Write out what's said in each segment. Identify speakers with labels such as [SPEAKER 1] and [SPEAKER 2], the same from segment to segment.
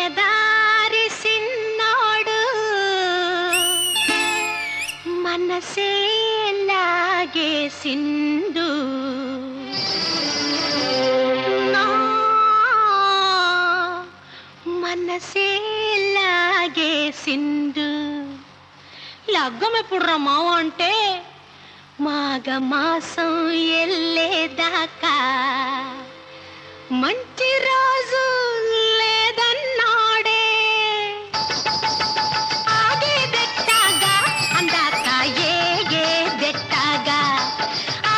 [SPEAKER 1] మాయదారి సిన్నోడు మనసే లాగేసిండు నా మనసే లాగేసిండు. లగ్గం ఎప్పుడు రా మావ అంటే మాఘమాసం ఎల్లేదాకా మంచి రోజు లేదన్నాడే. ఆగేదెట్టాగా అందాక ఏగేదెట్టాగా,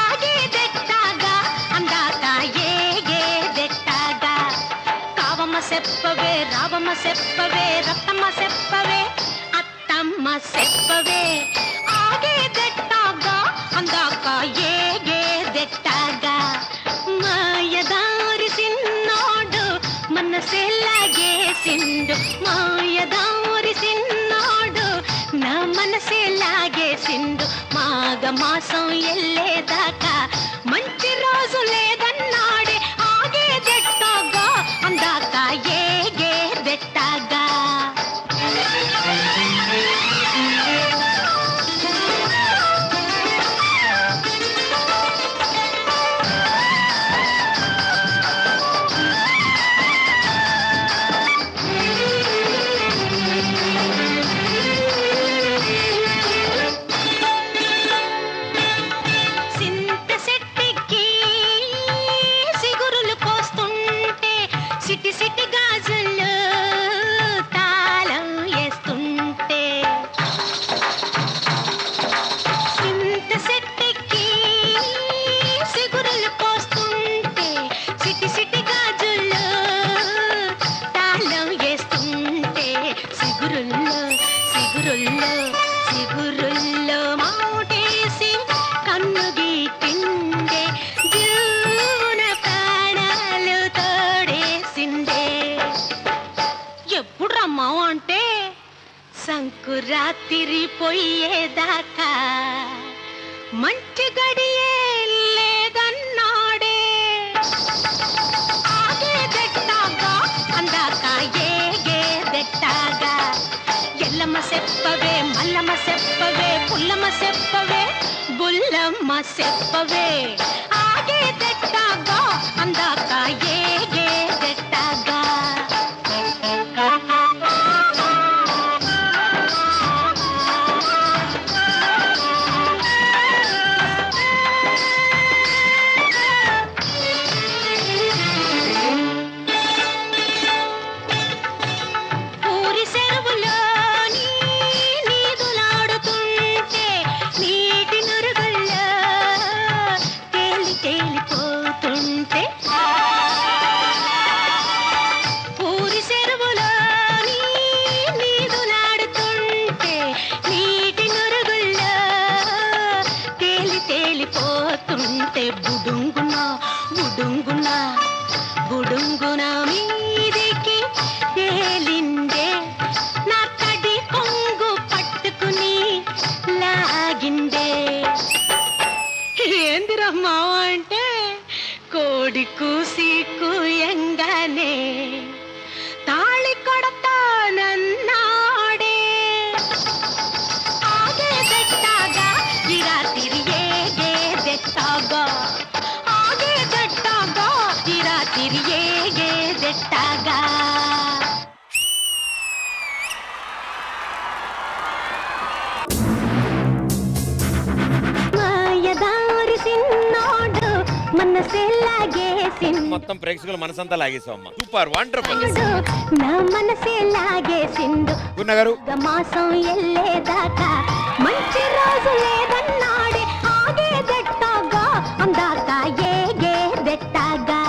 [SPEAKER 1] ఆగేదెట్టాగా అందాక ఏగేదెట్టాగా. కావమ్మ చెప్పవే, రావమ్మ చెప్పవే, రత్తమ్మ చెప్పవే, అత్తమ్మ చెప్పవే. ఆగేదెట్టాగా అందాక ఏగేదెట్టాగా. మాయదారి సిన్నోడు మనసే లాగేసిండు, మాయదారి సిన్నోడు నా మనసే లాగేసిండు. మాఘమాసం ఎల్లేదాకా మంచి రోజు లేదన్నాడే. ఆగేదెట్టాగా అందాక ఏగేదెట్టాగా. సిటి సిటి గాజులు తాళం వేస్తుంటే, సింత సెట్టికి సిగురులు పోస్తుంటే, సిటి సిటి గాజులు తాళం వేస్తుంటే, సిగురుల్లో సిగురుల్లో సిగురుల్లో మాటేసి కన్ను గీటిండే, జీవన ప్రాణాలు తోడేసిండే. ఎప్పుడు రమ్మావు అంటే సంకురాత్రి పోయేదాకా మంచి గడియే లేదన్నాడే. ఆగేదెట్టాగా అందాక ఏగేదెట్టాగా. ఎల్లమ్మ చెప్పవే, మల్లమ్మ చెప్పవే, పుల్లమ్మ చెప్పవే, బుల్లమ్మ చెప్పవే. ఆగేదెట్టాగా అందాక ఏగేదెట్టాగా. పూరి చెరువులోని నీదులాడుతుంటే, నీటి నురుగుల్లో తేలి తేలిపోతుంటే, పూరి చెరువులోని నీదులాడుతుంటే, నీటి నురుగుల్లో తేలి తేలిపోతుంటే, బుడుంగున బుడుంగున బుడుంగున మీదికి తేలిందే, నా కడి కొంగు పట్టుకుని లాగిందే. ఏందిరమ్మా అంటే కోడి కూసి కూయంగానే తాళి కొడతానన్నాడే. ఆగేదెట్టాగా ఈ రాత్రి ఏగేదెట్టాగా, ఆగేదెట్టాగా ఈ రాత్రి ఏగేదెట్టాగా. మాయదారి సిన్నోడు మనసే లాగేసిండు,
[SPEAKER 2] మొత్తం ప్రేక్షకుల మనసంతా లాగేసావు అమ్మ. Super, wonderful.
[SPEAKER 1] నా మనసే లాగేసిండు.
[SPEAKER 2] గున్న గారు
[SPEAKER 1] మాసం ఎల్లేదాకా మంచి రోజు లేదన్నాడే. ఆగేదెట్టాగా అందాక ఏగేదెట్టాగా.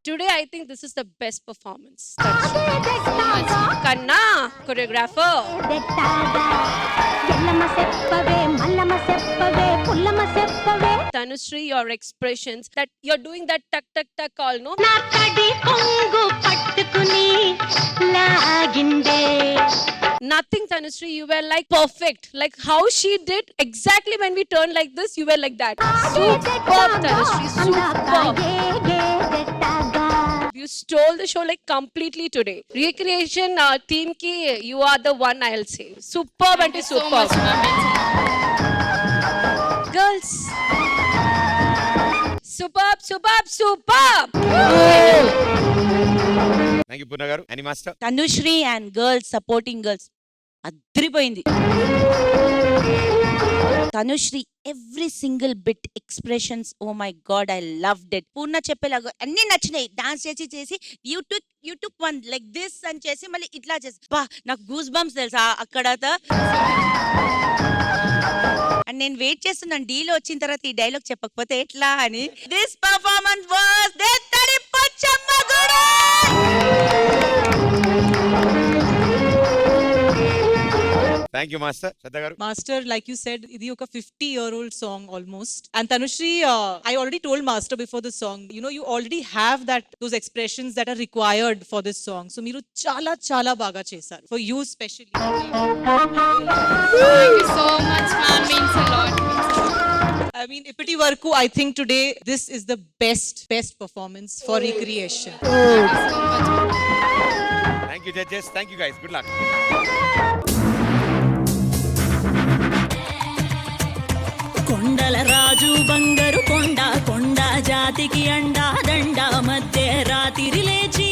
[SPEAKER 3] Today I think this is the best performance. Kanna, choreographer. Tanushree, your expressions, that you're doing that tuck tuck tuck all, no? Nothing, Tanushree, you were like perfect. Like how she did, exactly when we turned like this, you were like that. Superb, Tanushree, superb. You stole the show like completely today. Recreation team ki you are the one, I'll say. Superb and superb. Girls. Superb, superb, superb.
[SPEAKER 2] Thank you Purna గారు. అని master
[SPEAKER 4] Tanushree and girls supporting girls అద్రిపోయింది. Tanushree every single bit expressions, oh my god, I loved it. Purna చెప్పేలాగా అన్ని నచ్చినాయి. Dance చేసి you took one like this అని చేసి మళ్ళీ ఇట్లా చేసి బా నాకు గూస్ బంప్స్ తెలుసా అక్కడ. అండ్ నేను వెయిట్ చేస్తున్నాను డీలో వచ్చిన తర్వాత ఈ డైలాగ్ చెప్పకపోతే ఎట్లా అని. దిస్ పర్ఫార్మెన్స్ వాస్ దెత్తడి పచ్చమ్మ గుడి.
[SPEAKER 2] Thank you master. శ్రద్ధ గారు.
[SPEAKER 5] Master, like you said, ఇది ఒక 50-year-old song almost. And Tanushri, I already told Master before the song, you know, you already have those expressions that are required for this song. So మీరు చాలా చాలా బాగా చేశారు. For you especially.
[SPEAKER 6] Thank you so much, ma'am. Means a lot.
[SPEAKER 5] I mean, ఇప్పటి వరకు I think today this is the best performance for Recreation.
[SPEAKER 2] Thank you judges. Thank you guys. Good luck.
[SPEAKER 7] కొండల రాజు బంగారు కొండ జాతికి అండా దండ మధ్య రాత్రి లేచి